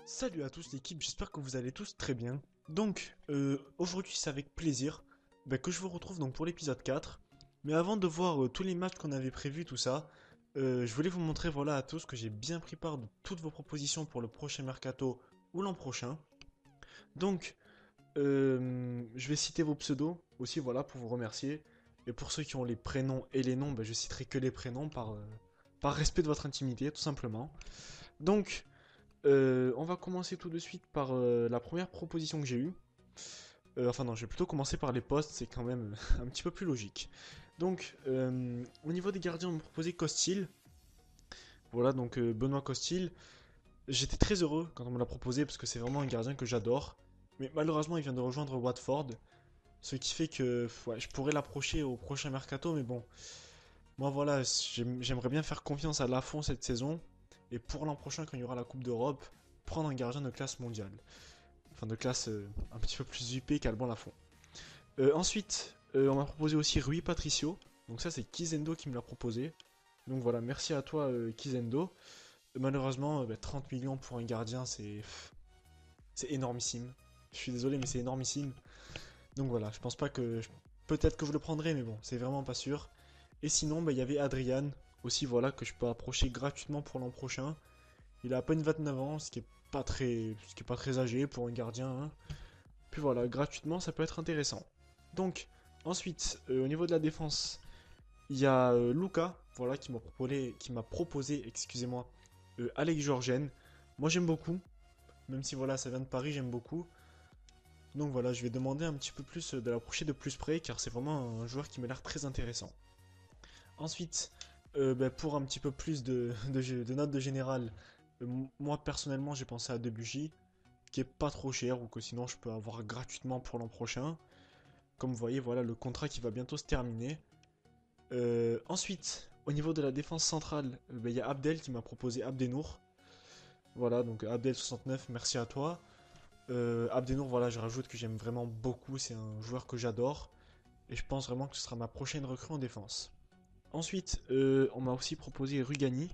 Salut à tous l'équipe, j'espère que vous allez tous très bien. Donc, aujourd'hui c'est avec plaisir que je vous retrouve donc pour l'épisode 4. Mais avant de voir tous les matchs qu'on avait prévus, tout ça, je voulais vous montrer voilà à tous que j'ai bien pris part de toutes vos propositions pour le prochain mercato ou l'an prochain. Donc, je vais citer vos pseudos aussi voilà pour vous remercier. Et pour ceux qui ont les prénoms et les noms, je citerai que les prénoms par respect de votre intimité tout simplement. Donc, on va commencer tout de suite par la première proposition que j'ai eue. Enfin non, je vais plutôt commencer par les postes, c'est quand même un petit peu plus logique. Donc, au niveau des gardiens, on m'a proposé Costil. Voilà, donc Benoît Costil. J'étais très heureux quand on me l'a proposé parce que c'est vraiment un gardien que j'adore. Mais malheureusement, il vient de rejoindre Watford. Ce qui fait que ouais, je pourrais l'approcher au prochain mercato, mais bon. Moi voilà, j'aimerais bien faire confiance à Lafont cette saison. Et pour l'an prochain, quand il y aura la Coupe d'Europe, prendre un gardien de classe mondiale. Enfin de classe un petit peu plus UP qu'Alban Lafont. Ensuite, on m'a proposé aussi Rui Patricio. Donc ça c'est Kizendo qui me l'a proposé. Donc voilà, merci à toi Kizendo. Malheureusement, 30 millions pour un gardien, c'est énormissime. Je suis désolé, mais c'est énormissime. Donc voilà, je pense pas que... Peut-être que je le prendrai, mais bon, c'est vraiment pas sûr. Et sinon, il y avait Adrian, aussi voilà, que je peux approcher gratuitement pour l'an prochain. Il a à peine 29 ans, ce qui est pas très âgé pour un gardien, hein. Puis voilà, gratuitement, ça peut être intéressant. Donc, ensuite, au niveau de la défense, il y a Luca, voilà, qui m'a proposé, excusez-moi, Alex Georgen. Moi, j'aime beaucoup, même si voilà, ça vient de Paris, j'aime beaucoup. Donc voilà, je vais demander un petit peu plus de l'approcher de plus près, car c'est vraiment un joueur qui m'a l'air très intéressant. Ensuite, pour un petit peu plus de notes de général, moi personnellement, j'ai pensé à Debuchy, qui est pas trop cher ou que sinon je peux avoir gratuitement pour l'an prochain. Comme vous voyez, voilà le contrat qui va bientôt se terminer. Ensuite, au niveau de la défense centrale, il y a Abdel qui m'a proposé Abdenour. Voilà, donc Abdel 69, merci à toi. Abdenour, voilà, je rajoute que j'aime vraiment beaucoup, c'est un joueur que j'adore. Et je pense vraiment que ce sera ma prochaine recrue en défense. Ensuite, on m'a aussi proposé Rugani.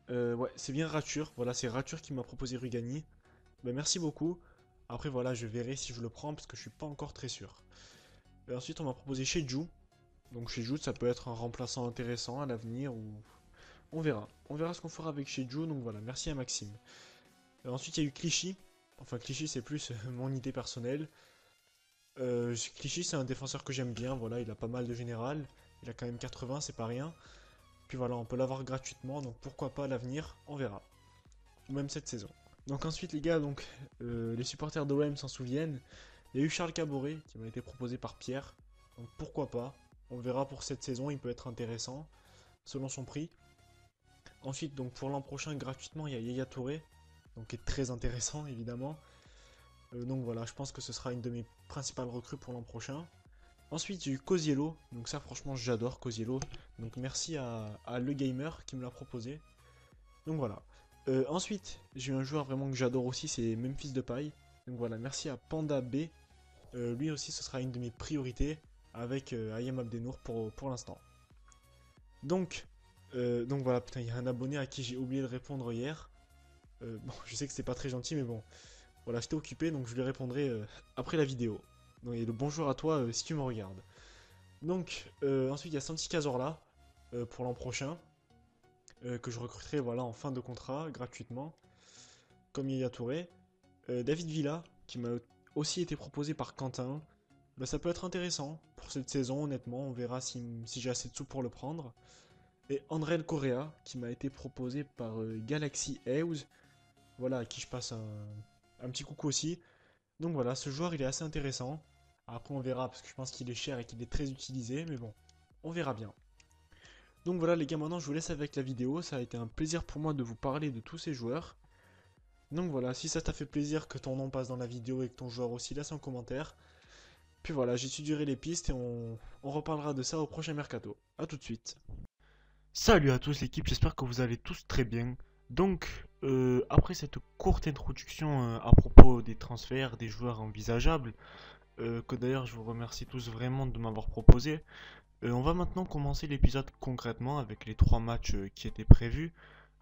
Ouais, c'est bien Rature, voilà, c'est Rature qui m'a proposé Rugani. Merci beaucoup. Après voilà, je verrai si je le prends parce que je suis pas encore très sûr. Et ensuite on m'a proposé Sheju. Donc Sheju ça peut être un remplaçant intéressant à l'avenir ou on verra. On verra ce qu'on fera avec Sheju. Donc voilà, merci à Maxime. Et ensuite il y a eu Clichy. Enfin Clichy c'est plus mon idée personnelle. Clichy c'est un défenseur que j'aime bien. Voilà, il a pas mal de général. Il a quand même 80, c'est pas rien. Puis voilà, on peut l'avoir gratuitement. Donc pourquoi pas à l'avenir, on verra. Ou même cette saison. Donc ensuite les gars, donc les supporters d'OM s'en souviennent. Il y a eu Charles Caboret qui m'a été proposé par Pierre. Donc pourquoi pas. On verra pour cette saison, il peut être intéressant selon son prix. Ensuite donc pour l'an prochain gratuitement il y a Yaya Touré. Donc qui est très intéressant évidemment. Donc voilà, je pense que ce sera une de mes principales recrues pour l'an prochain. Ensuite j'ai eu Cosiello. Donc ça franchement j'adore Cosiello. Donc merci à Le Gamer qui me l'a proposé. Donc voilà. Ensuite, j'ai eu un joueur vraiment que j'adore aussi, c'est Memphis Depay. Donc voilà, merci à Panda B. Lui aussi, ce sera une de mes priorités avec Ayam Abdenour pour l'instant. Donc voilà, putain, il y a un abonné à qui j'ai oublié de répondre hier. Bon, je sais que c'est pas très gentil, mais bon. Voilà, j'étais occupé, donc je lui répondrai après la vidéo. Donc et le bonjour à toi si tu me regardes. Donc, ensuite, il y a Santi Cazorla pour l'an prochain. Que je recruterai voilà, en fin de contrat gratuitement, comme Yaya Touré. David Villa, qui m'a aussi été proposé par Quentin. Ça peut être intéressant pour cette saison, honnêtement. On verra si j'ai assez de sous pour le prendre. Et André Correa, qui m'a été proposé par Galaxy House. Voilà, à qui je passe un petit coucou aussi. Donc voilà, ce joueur il est assez intéressant. Après on verra, parce que je pense qu'il est cher et qu'il est très utilisé, mais bon, on verra bien. Donc voilà les gars, maintenant je vous laisse avec la vidéo. Ça a été un plaisir pour moi de vous parler de tous ces joueurs. Donc voilà, si ça t'a fait plaisir que ton nom passe dans la vidéo et que ton joueur aussi, laisse un commentaire. Puis voilà, j'étudierai les pistes et on reparlera de ça au prochain mercato. A tout de suite. Salut à tous l'équipe, j'espère que vous allez tous très bien. Donc, après cette courte introduction à propos des transferts, des joueurs envisageables, que d'ailleurs je vous remercie tous vraiment de m'avoir proposé, on va maintenant commencer l'épisode concrètement avec les trois matchs qui étaient prévus.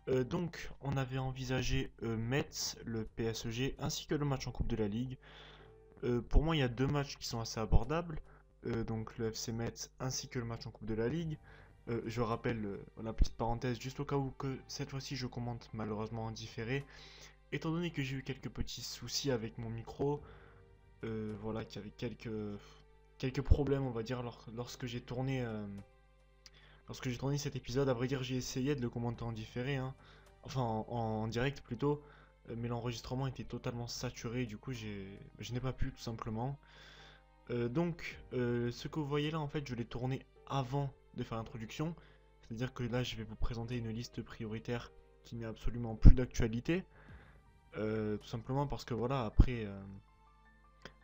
Donc, on avait envisagé Metz, le PSG, ainsi que le match en Coupe de la Ligue. Pour moi, il y a deux matchs qui sont assez abordables, donc le FC Metz ainsi que le match en Coupe de la Ligue. Je rappelle la petite parenthèse, juste au cas où que cette fois-ci je commente malheureusement en différé, étant donné que j'ai eu quelques petits soucis avec mon micro, voilà, qu'il y avait quelques problèmes, on va dire, lorsque j'ai tourné cet épisode. À vrai dire, j'ai essayé de le commenter en différé, hein. Enfin en direct plutôt, mais l'enregistrement était totalement saturé, du coup je n'ai pas pu tout simplement. Ce que vous voyez là, en fait, je l'ai tourné avant de faire l'introduction. C'est-à-dire que là, je vais vous présenter une liste prioritaire qui n'est absolument plus d'actualité. Tout simplement parce que voilà,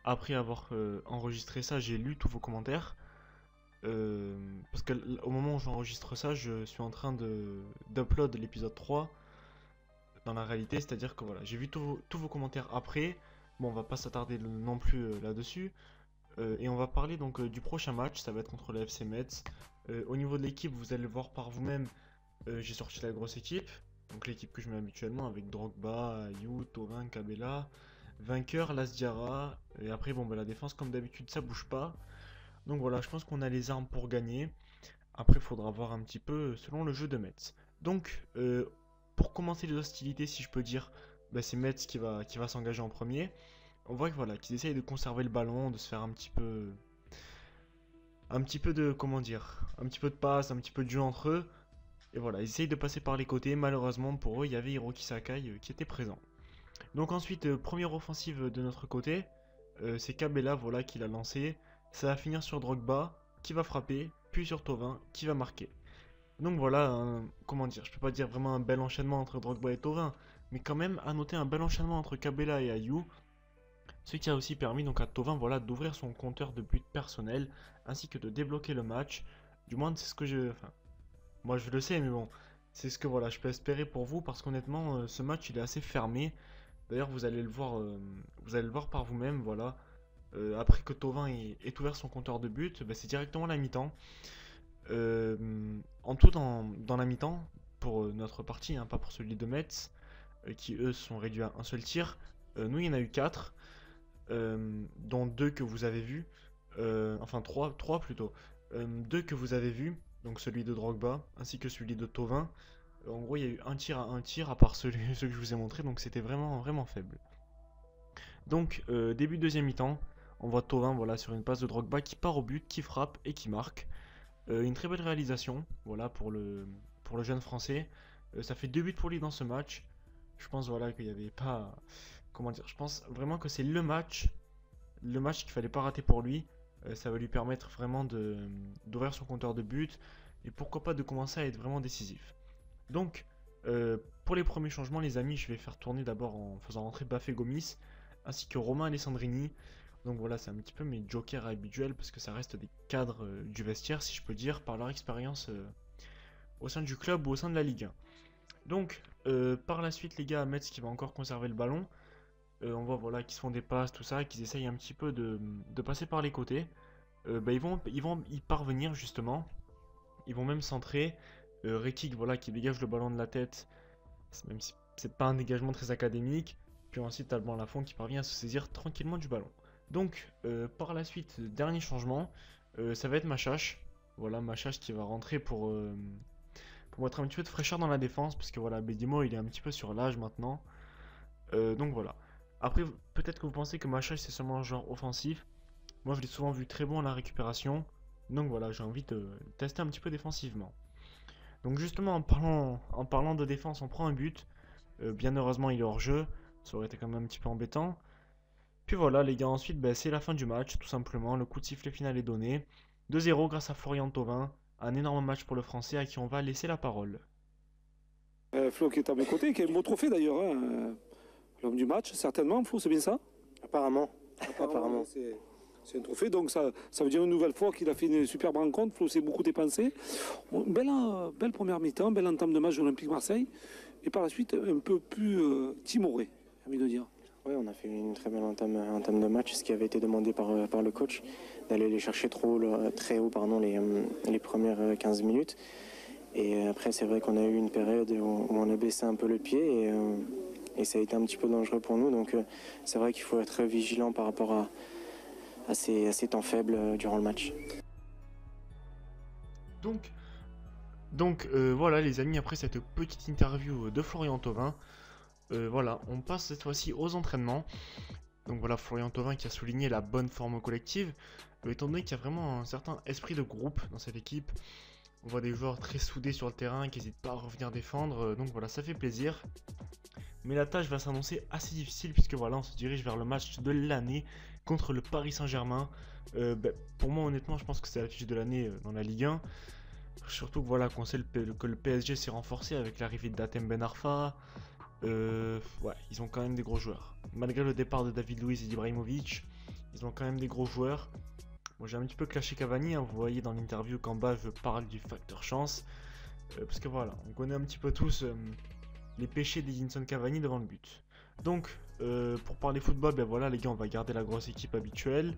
après avoir enregistré ça, j'ai lu tous vos commentaires. Parce que au moment où j'enregistre ça, je suis en train d'upload l'épisode 3 dans la réalité. C'est-à-dire que voilà, j'ai vu tous vos commentaires après. Bon, on va pas s'attarder non plus là-dessus. Et on va parler donc du prochain match, ça va être contre le FC Metz. Au niveau de l'équipe, vous allez le voir par vous-même, j'ai sorti la grosse équipe. Donc l'équipe que je mets habituellement avec Drogba, Ayou, Thauvin, Cabella, vainqueur, Lasdiara. Et après, bon, bah, la défense, comme d'habitude, ça bouge pas. Donc voilà, je pense qu'on a les armes pour gagner. Après, il faudra voir un petit peu selon le jeu de Metz. Donc, pour commencer les hostilités, si je peux dire, bah, c'est Metz qui va s'engager en premier. On voit que voilà, qu'ils essayent de conserver le ballon, de se faire un petit peu de, comment dire, un petit peu de passe, un petit peu de jeu entre eux. Et voilà, ils essayent de passer par les côtés. Malheureusement pour eux, il y avait Hiroki Sakai qui était présent. Donc ensuite, première offensive de notre côté, c'est Cabella, voilà, qui l'a lancé. Ça va finir sur Drogba, qui va frapper, puis sur Thauvin, qui va marquer. Donc voilà, comment dire, je peux pas dire vraiment un bel enchaînement entre Drogba et Thauvin, mais quand même à noter un bel enchaînement entre Cabella et Ayou, ce qui a aussi permis donc à Thauvin, voilà, d'ouvrir son compteur de buts personnel ainsi que de débloquer le match. Du moins, c'est ce que je. Enfin, moi je le sais, mais bon, c'est ce que voilà, je peux espérer pour vous parce qu'honnêtement, ce match il est assez fermé. D'ailleurs, vous allez le voir par vous-même, voilà. Après que Thauvin ait ouvert son compteur de buts, bah, c'est directement la mi-temps. En tout, dans la mi-temps, pour notre partie, hein, pas pour celui de Metz, qui eux sont réduits à un seul tir, nous il y en a eu 4. Dont deux que vous avez vus, enfin trois plutôt, deux que vous avez vus, donc celui de Drogba ainsi que celui de Thauvin. En gros, il y a eu un tir à un tir à part ceux que je vous ai montré, donc c'était vraiment vraiment faible. Donc début de deuxième mi-temps, on voit Thauvin voilà sur une passe de Drogba qui part au but, qui frappe et qui marque. Une très belle réalisation, voilà pour le jeune français. Ça fait 2 buts pour lui dans ce match. Je pense voilà qu'il n'y avait pas, comment dire, je pense vraiment que c'est le match qu'il fallait pas rater pour lui. Ça va lui permettre vraiment d'ouvrir son compteur de buts et pourquoi pas de commencer à être vraiment décisif. Donc, pour les premiers changements, les amis, je vais faire tourner d'abord en faisant rentrer Bafé Gomis ainsi que Romain Alessandrini. Donc voilà, c'est un petit peu mes jokers habituels parce que ça reste des cadres du vestiaire, si je peux dire, par leur expérience au sein du club ou au sein de la Ligue 1. Donc, par la suite, les gars, Metz qui va encore conserver le ballon. On voit voilà, qu'ils se font des passes, tout ça, qu'ils essayent un petit peu de passer par les côtés. Bah, ils vont y parvenir justement. Ils vont même centrer. Rekik voilà, qui dégage le ballon de la tête, même si c'est pas un dégagement très académique. Puis ensuite, Alban Lafont qui parvient à se saisir tranquillement du ballon. Donc, par la suite, dernier changement, ça va être Machache. Voilà, Machache qui va rentrer pour mettre un petit peu de fraîcheur dans la défense, parce que voilà, Bedimo il est un petit peu sur l'âge maintenant. Donc voilà. Après, peut-être que vous pensez que Machache c'est seulement un joueur offensif. Moi, je l'ai souvent vu très bon à la récupération. Donc voilà, j'ai envie de tester un petit peu défensivement. Donc justement, en parlant de défense, on prend un but. Bien heureusement, il est hors jeu. Ça aurait été quand même un petit peu embêtant. Puis voilà, les gars, ensuite, ben, c'est la fin du match, tout simplement. Le coup de sifflet final est donné. 2-0 grâce à Florian Thauvin. Un énorme match pour le Français à qui on va laisser la parole. Flo qui est à mes côtés, qui a un beau trophée d'ailleurs, hein. L'homme du match, certainement, Flo, c'est bien ça? Apparemment. Apparemment. C'est un trophée, donc ça veut dire une nouvelle fois qu'il a fait une superbe rencontre. Flo s'est beaucoup dépensé. Belle première mi-temps, belle entame de match de l'Olympique Marseille. Et par la suite, un peu plus timoré, j'ai envie de dire. Oui, on a fait une très belle entame de match, ce qui avait été demandé par le coach, d'aller les chercher très haut les premières 15 minutes. Et après, c'est vrai qu'on a eu une période où on a baissé un peu le pied et ça a été un petit peu dangereux pour nous. Donc c'est vrai qu'il faut être vigilant par rapport à ces temps faibles durant le match. Donc, voilà les amis, après cette petite interview de Florian Thauvin, voilà, on passe cette fois-ci aux entraînements. Donc voilà, Florian Thauvin qui a souligné la bonne forme collective, étant donné qu'il y a vraiment un certain esprit de groupe dans cette équipe. On voit des joueurs très soudés sur le terrain qui n'hésitent pas à revenir défendre, donc voilà, ça fait plaisir. Mais la tâche va s'annoncer assez difficile puisque voilà, on se dirige vers le match de l'année contre le Paris Saint-Germain. Pour moi honnêtement, je pense que c'est l'affiche de l'année dans la Ligue 1. Surtout que voilà, qu'on sait que le PSG s'est renforcé avec l'arrivée d'Hatem Ben Arfa. Ouais, ils ont quand même des gros joueurs. Malgré le départ de David Luiz et d'Ibrahimovic, ils ont quand même des gros joueurs. Moi j'ai un petit peu clashé Cavani, hein, vous voyez dans l'interview qu'en bas je parle du facteur chance. Parce que voilà, on connaît un petit peu tous les péchés d'Edinson Cavani devant le but. Donc, pour parler football, ben voilà les gars, on va garder la grosse équipe habituelle.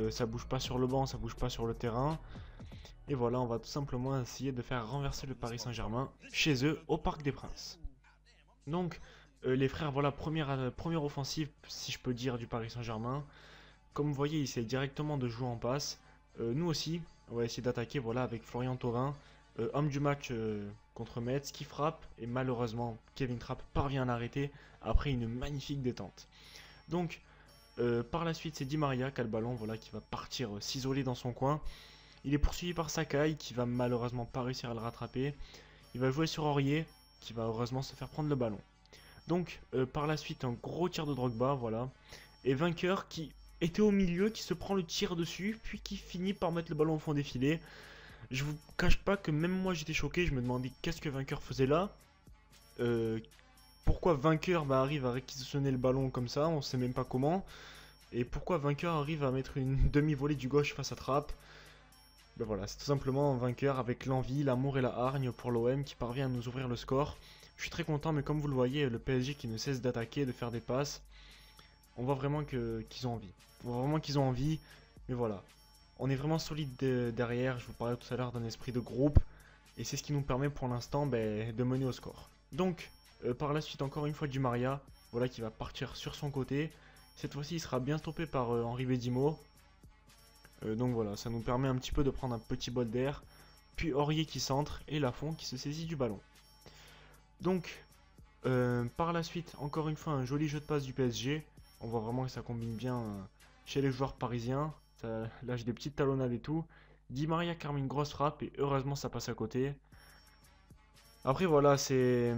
Ça bouge pas sur le banc, ça bouge pas sur le terrain. Et voilà, on va tout simplement essayer de faire renverser le Paris Saint-Germain chez eux au Parc des Princes. Donc, les frères, voilà, première offensive, si je peux dire, du Paris Saint-Germain. Comme vous voyez, ils essaient directement de jouer en passe. Nous aussi, on va essayer d'attaquer, voilà, avec Florian Thauvin, homme du match contre Metz, qui frappe. Et malheureusement, Kevin Trapp parvient à l'arrêter après une magnifique détente. Donc, par la suite, c'est Di Maria qui a le ballon, voilà, qui va partir s'isoler dans son coin. Il est poursuivi par Sakai, qui va malheureusement pas réussir à le rattraper. Il va jouer sur Aurier, qui va heureusement se faire prendre le ballon. Donc, par la suite, un gros tir de Drogba, voilà. Et Vainqueur qui était au milieu, qui se prend le tir dessus, puis qui finit par mettre le ballon au fond des filets. Je vous cache pas que même moi j'étais choqué, je me demandais qu'est-ce que Vainqueur faisait là. Pourquoi Vainqueur arrive à réquisitionner le ballon comme ça, on sait même pas comment. Et pourquoi Vainqueur arrive à mettre une demi-volée du gauche face à Trapp. Ben voilà, c'est tout simplement un Vainqueur avec l'envie, l'amour et la hargne pour l'OM qui parvient à nous ouvrir le score. Je suis très content, mais comme vous le voyez, le PSG qui ne cesse d'attaquer, de faire des passes, on voit vraiment qu'ils ont envie. On voit vraiment qu'ils ont envie, mais voilà. On est vraiment solide derrière, je vous parlais tout à l'heure d'un esprit de groupe, et c'est ce qui nous permet pour l'instant de mener au score. Donc, par la suite, encore une fois, Di Maria, voilà, qui va partir sur son côté. Cette fois-ci, il sera bien stoppé par Henri Bédimo. Donc voilà, ça nous permet un petit peu de prendre un petit bol d'air. Puis Aurier qui centre et Lafont qui se saisit du ballon. Donc, par la suite, encore une fois, un joli jeu de passe du PSG. On voit vraiment que ça combine bien chez les joueurs parisiens. Ça lâche des petites talonnades et tout. Di Maria qui a une grosse frappe et heureusement ça passe à côté. Après voilà, c'est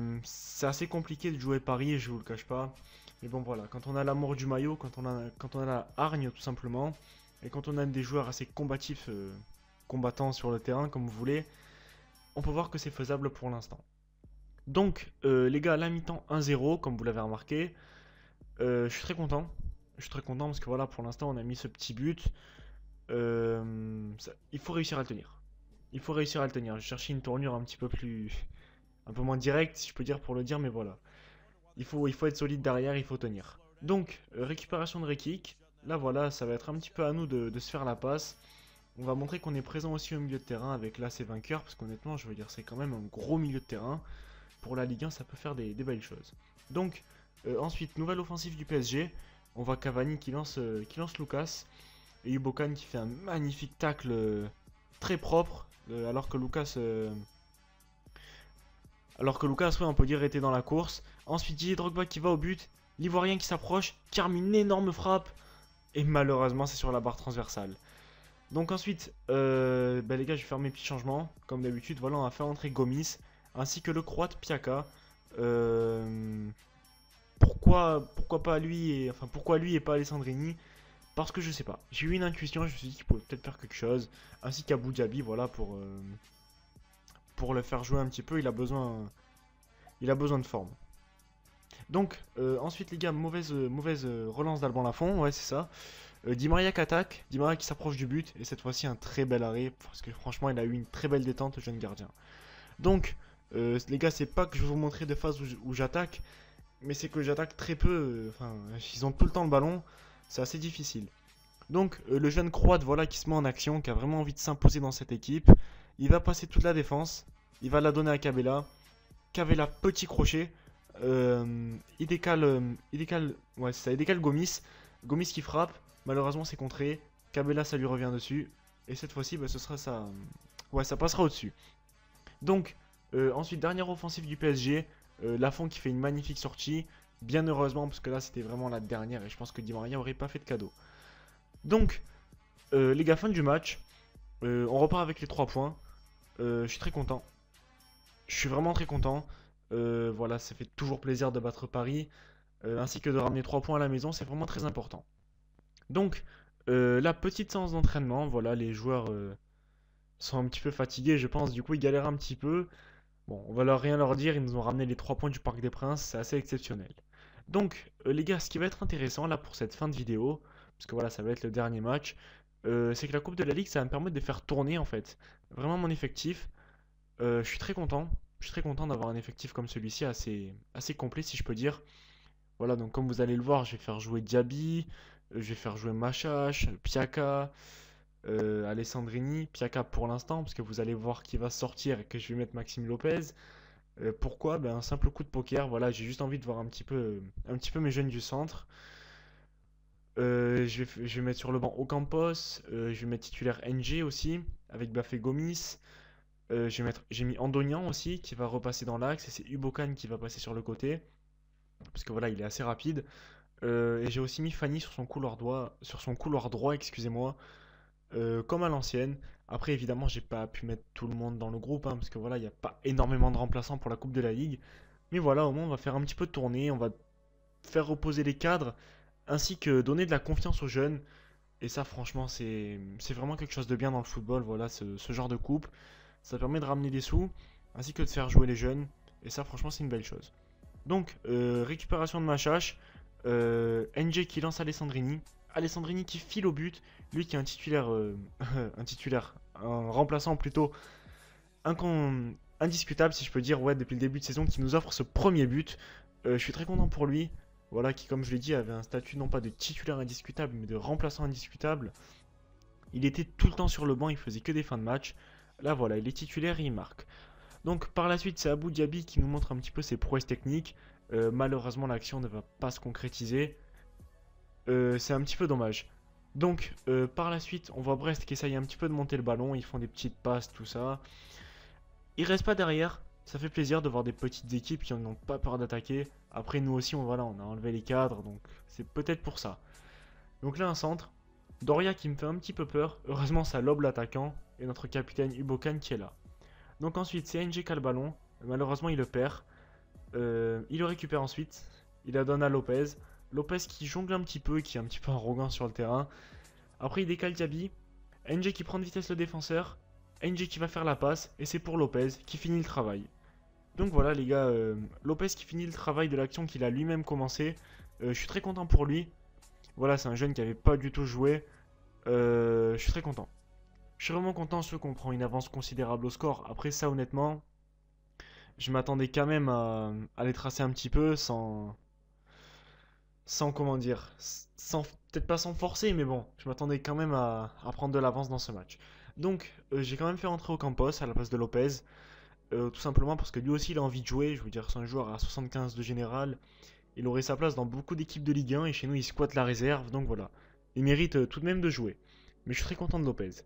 assez compliqué de jouer Paris, je vous le cache pas. Mais bon voilà, quand on a l'amour du maillot, quand on a la hargne tout simplement, et quand on a des joueurs assez combatifs, combattants sur le terrain comme vous voulez, on peut voir que c'est faisable pour l'instant. Donc les gars, à la mi-temps 1-0, comme vous l'avez remarqué, je suis très content. Je suis très content parce que voilà, pour l'instant on a mis ce petit but. Il faut réussir à le tenir. Il faut réussir à le tenir. J'ai cherché une tournure un peu moins directe, si je peux dire pour le dire, mais voilà. Il faut être solide derrière, il faut tenir. Donc, récupération de Rekik. Là voilà, ça va être un petit peu à nous de se faire la passe. On va montrer qu'on est présent aussi au milieu de terrain avec là ces vainqueurs, parce qu'honnêtement, je veux dire, c'est quand même un gros milieu de terrain. Pour la Ligue 1, ça peut faire des belles choses. Donc, ensuite, nouvelle offensive du PSG. On voit Cavani qui lance Lucas. Et Ubokan qui fait un magnifique tacle très propre. Alors que Lucas, ouais, on peut dire, était dans la course. Ensuite, Didier Drogba qui va au but. L'Ivoirien qui s'approche, qui arme une énorme frappe. Et malheureusement, c'est sur la barre transversale. Donc ensuite, les gars, je vais faire mes petits changements. Comme d'habitude, voilà, on va faire entrer Gomis. Ainsi que le Croate Piaka. Pourquoi pas lui pourquoi lui et pas Alessandrini? Parce que je sais pas. J'ai eu une intuition, je me suis dit qu'il pouvait peut-être faire quelque chose. Ainsi qu'Abou Dhabi, voilà, pour le faire jouer un petit peu, il a besoin de forme. Donc, ensuite les gars, mauvaise relance d'Alban Lafont, ouais c'est ça. Di Maria qui attaque, Di Maria qui s'approche du but, et cette fois-ci un très bel arrêt, parce que franchement il a eu une très belle détente, le jeune gardien. Donc, les gars, c'est pas que je vais vous montrer des phases où j'attaque, mais c'est que j'attaque très peu, ils ont tout le temps le ballon, c'est assez difficile. Donc, le jeune croate, voilà, qui se met en action, qui a vraiment envie de s'imposer dans cette équipe, il va passer toute la défense, Il va la donner à Cabella. Cabella, petit crochet. Ouais, c'est ça, il décale Gomis. Gomis qui frappe. Malheureusement, c'est contré. Cabella, ça lui revient dessus. Et cette fois-ci, bah, ce sera ça. Ouais, ça passera au-dessus. Donc, ensuite, dernière offensive du PSG. Lafont qui fait une magnifique sortie. Bien heureusement, parce que là, c'était vraiment la dernière. Et je pense que Di Maria aurait pas fait de cadeau. Donc, les gars, fin du match. On repart avec les 3 points. Je suis très content. Je suis vraiment très content. Voilà, ça fait toujours plaisir de battre Paris. Ainsi que de ramener 3 points à la maison. C'est vraiment très important. Donc, la petite séance d'entraînement. Voilà, les joueurs sont un petit peu fatigués, je pense. Du coup, ils galèrent un petit peu. Bon, on va rien leur dire. Ils nous ont ramené les 3 points du Parc des Princes. C'est assez exceptionnel. Donc, les gars, ce qui va être intéressant là pour cette fin de vidéo, parce que voilà, ça va être le dernier match, c'est que la Coupe de la Ligue, ça va me permettre de faire tourner en fait vraiment mon effectif. Je suis très content. Je suis très content d'avoir un effectif comme celui-ci, assez complet si je peux dire. Voilà, donc comme vous allez le voir, je vais faire jouer Diaby, je vais faire jouer Machache, Piaka, Alessandrini. Piaka pour l'instant, parce que vous allez voir qu'il va sortir et que je vais mettre Maxime Lopez. Pourquoi? Ben, un simple coup de poker. Voilà, j'ai juste envie de voir un petit peu mes jeunes du centre. Je vais mettre sur le banc Ocampos. Je vais mettre titulaire NG aussi, avec Bafé Gomis. J'ai mis Andonian aussi, qui va repasser dans l'axe. Et c'est Ubokan qui va passer sur le côté. Parce que voilà, il est assez rapide. Et j'ai aussi mis Fanny sur son couloir droit, excusez-moi, comme à l'ancienne. Après, évidemment, j'ai pas pu mettre tout le monde dans le groupe, hein, parce que voilà, il n'y a pas énormément de remplaçants pour la Coupe de la Ligue. Mais voilà, au moins, on va faire un petit peu de tournée, on va faire reposer les cadres, ainsi que donner de la confiance aux jeunes. Et ça, franchement, c'est vraiment quelque chose de bien dans le football, voilà, ce genre de coupe. Ça permet de ramener des sous, ainsi que de faire jouer les jeunes. Et ça, franchement, c'est une belle chose. Donc, récupération de Machache. NG qui lance Alessandrini. Alessandrini qui file au but. Lui qui est un titulaire, un remplaçant plutôt indiscutable si je peux dire, ouais, depuis le début de saison, qui nous offre ce premier but. Je suis très content pour lui. Voilà, qui comme je l'ai dit avait un statut non pas de titulaire indiscutable mais de remplaçant indiscutable. Il était tout le temps sur le banc, il faisait que des fins de match. Là voilà, il est titulaire et il marque. Donc par la suite c'est Abou Diaby qui nous montre un petit peu ses prouesses techniques. Malheureusement l'action ne va pas se concrétiser. C'est un petit peu dommage. Donc par la suite on voit Brest qui essaye un petit peu de monter le ballon. Ils font des petites passes, tout ça. Ils restent pas derrière. Ça fait plaisir de voir des petites équipes qui n'ont pas peur d'attaquer. Après nous aussi voilà, on a enlevé les cadres. Donc c'est peut-être pour ça. Donc là un centre. Doria qui me fait un petit peu peur. Heureusement ça lobe l'attaquant. Et notre capitaine Ubokan qui est là. Donc ensuite c'est NG qui a le ballon. Malheureusement il le perd. Il le récupère ensuite. Il la donne à Lopez. Lopez qui jongle un petit peu, qui est un petit peu arrogant sur le terrain. Après il décale Diaby. NG qui prend de vitesse le défenseur. NG qui va faire la passe. Et c'est pour Lopez qui finit le travail. Donc voilà les gars. Lopez qui finit le travail de l'action qu'il a lui-même commencé. Je suis très content pour lui. Voilà, c'est un jeune qui n'avait pas du tout joué. Je suis très content. Je suis vraiment content ceux qu'on prend une avance considérable au score. Après ça honnêtement, je m'attendais quand même à les tracer un petit peu sans comment dire, peut-être pas sans forcer, mais bon, je m'attendais quand même à prendre de l'avance dans ce match. Donc j'ai quand même fait rentrer Ocampos à la place de Lopez. Tout simplement parce que lui aussi il a envie de jouer. Je veux dire, c'est un joueur à 75 de général. Il aurait sa place dans beaucoup d'équipes de Ligue 1 et chez nous il squatte la réserve. Donc voilà, il mérite tout de même de jouer. Mais je suis très content de Lopez.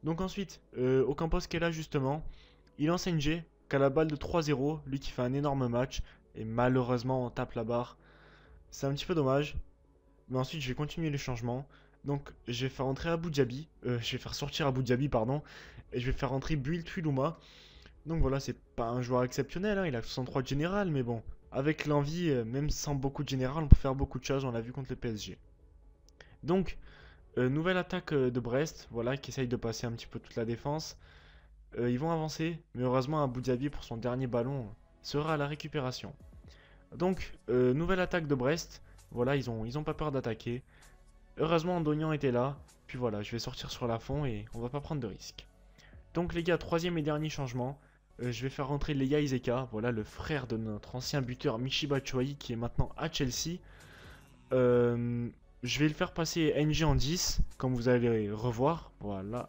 Donc ensuite, Ocampos qui est là justement. Il lance NG, qui a la balle de 3-0. Lui qui fait un énorme match. Et malheureusement on tape la barre. C'est un petit peu dommage. Mais ensuite je vais continuer les changements. Donc je vais faire entrer Abou Diaby. Je vais faire sortir Abou Diaby, pardon. Et je vais faire entrer Build Tuiluma. Donc voilà, c'est pas un joueur exceptionnel. Hein. Il a 63 de général. Mais bon, avec l'envie, même sans beaucoup de général, on peut faire beaucoup de choses. On l'a vu contre le PSG. Donc, nouvelle attaque de Brest. Voilà, qui essaye de passer un petit peu toute la défense. Ils vont avancer. Mais heureusement, Abou Diaby, pour son dernier ballon, sera à la récupération. Donc, nouvelle attaque de Brest. Voilà, ils ont pas peur d'attaquer. Heureusement, Andonian était là. Puis voilà, je vais sortir sur la fond et on va pas prendre de risques. Donc les gars, troisième et dernier changement. Je vais faire rentrer Leia Iseka. Voilà, le frère de notre ancien buteur Michy Batshuayi qui est maintenant à Chelsea. Je vais le faire passer NG en 10, comme vous allez revoir. Voilà.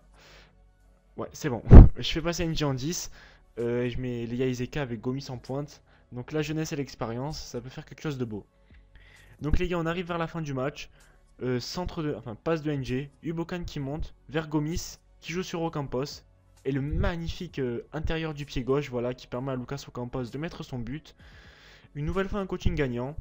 Ouais, c'est bon. Je fais passer NG en 10. Et je mets Leia Iseka avec Gomis en pointe. Donc la jeunesse et l'expérience, ça peut faire quelque chose de beau. Donc les gars, on arrive vers la fin du match. Passe de NG, Ubokan qui monte vers Gomis qui joue sur Ocampos. Et le magnifique intérieur du pied gauche, voilà, qui permet à Lucas Ocampos de mettre son but. Une nouvelle fois un coaching gagnant.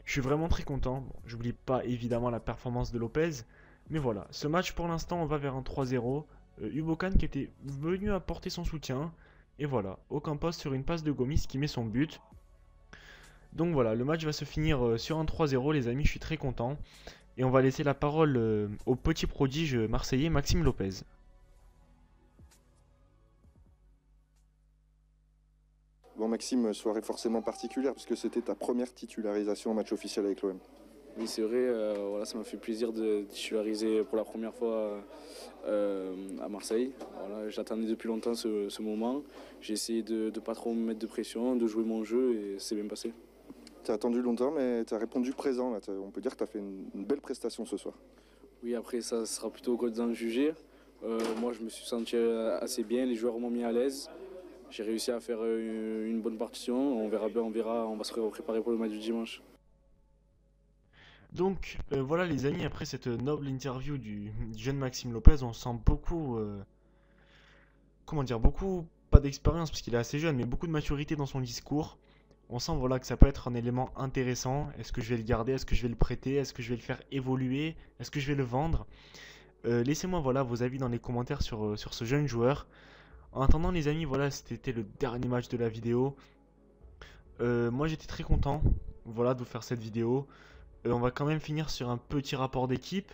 Je suis vraiment très content. Bon, j'oublie pas évidemment la performance de Lopez. Mais voilà, ce match pour l'instant on va vers un 3-0. Ubokan qui était venu apporter son soutien. Et voilà, Ocampos sur une passe de Gomis qui met son but. Donc voilà, le match va se finir sur un 3-0 les amis, je suis très content. Et on va laisser la parole au petit prodige marseillais Maxime Lopez. Bon Maxime, soirée forcément particulière puisque c'était ta première titularisation en match officiel avec l'OM. Oui, c'est vrai, voilà, ça m'a fait plaisir de titulariser pour la première fois à Marseille. Voilà, j'attendais depuis longtemps ce moment. J'ai essayé de ne pas trop me mettre de pression, de jouer mon jeu et c'est bien passé. Tu as attendu longtemps mais tu as répondu présent. Là. On peut dire que tu as fait une belle prestation ce soir. Oui, après ça sera plutôt au coach d'en juger. Moi je me suis senti assez bien, les joueurs m'ont mis à l'aise. J'ai réussi à faire une bonne partition, on verra bien, on va se préparer pour le match du dimanche. Donc voilà les amis, après cette noble interview du jeune Maxime Lopez, on sent beaucoup, beaucoup, pas d'expérience parce qu'il est assez jeune, mais beaucoup de maturité dans son discours. On sent voilà, que ça peut être un élément intéressant. Est-ce que je vais le garder? Est-ce que je vais le prêter? Est-ce que je vais le faire évoluer? Est-ce que je vais le vendre? Laissez-moi voilà, vos avis dans les commentaires sur ce jeune joueur. En attendant les amis, voilà, c'était le dernier match de la vidéo. Moi j'étais très content voilà, de vous faire cette vidéo. On va quand même finir sur un petit rapport d'équipe.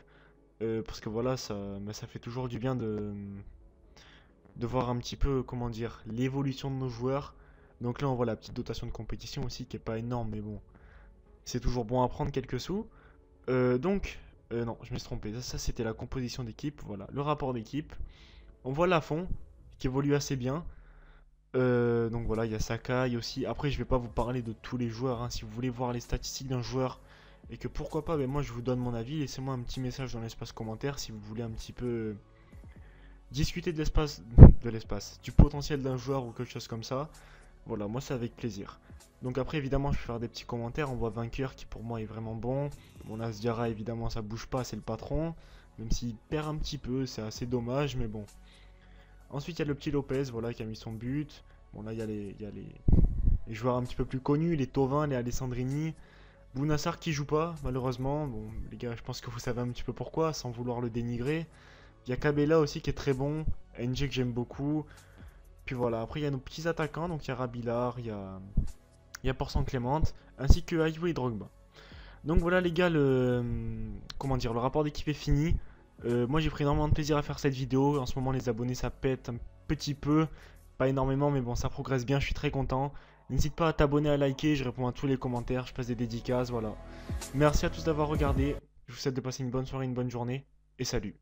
Parce que voilà, ça fait toujours du bien de voir un petit peu, comment dire, l'évolution de nos joueurs. Donc là on voit la petite dotation de compétition aussi qui est pas énorme, mais bon, c'est toujours bon à prendre quelques sous. Non, je me suis trompé, ça c'était la composition d'équipe, voilà, le rapport d'équipe. On voit Lafont qui évolue assez bien. Donc voilà, il y a Sakai aussi. Après je vais pas vous parler de tous les joueurs, hein. Si vous voulez voir les statistiques d'un joueur et que pourquoi pas, moi je vous donne mon avis, laissez-moi un petit message dans l'espace commentaire si vous voulez un petit peu discuter de l'espace, du potentiel d'un joueur ou quelque chose comme ça. Voilà, moi c'est avec plaisir. Donc après évidemment je vais faire des petits commentaires. On voit Vainqueur qui pour moi est vraiment bon. Mon Asdiara évidemment ça bouge pas, c'est le patron. Même s'il perd un petit peu, c'est assez dommage, mais bon. Ensuite il y a le petit Lopez, voilà, qui a mis son but. Bon là il y a les joueurs un petit peu plus connus, les Tovin, les Alessandrini. Bounassar qui joue pas malheureusement. Bon les gars, je pense que vous savez un petit peu pourquoi, sans vouloir le dénigrer. Il y a Cabella aussi qui est très bon. NG que j'aime beaucoup. Puis voilà, après il y a nos petits attaquants, donc il y a Rabilar, il y a Porsan Clémente, ainsi que Ayew et Drogba. Donc voilà les gars, le rapport d'équipe est fini. Moi j'ai pris énormément de plaisir à faire cette vidéo. En ce moment les abonnés ça pète un petit peu, pas énormément mais bon ça progresse bien, je suis très content. N'hésite pas à t'abonner, à liker, je réponds à tous les commentaires, je passe des dédicaces, voilà. Merci à tous d'avoir regardé, je vous souhaite de passer une bonne soirée, une bonne journée, et salut.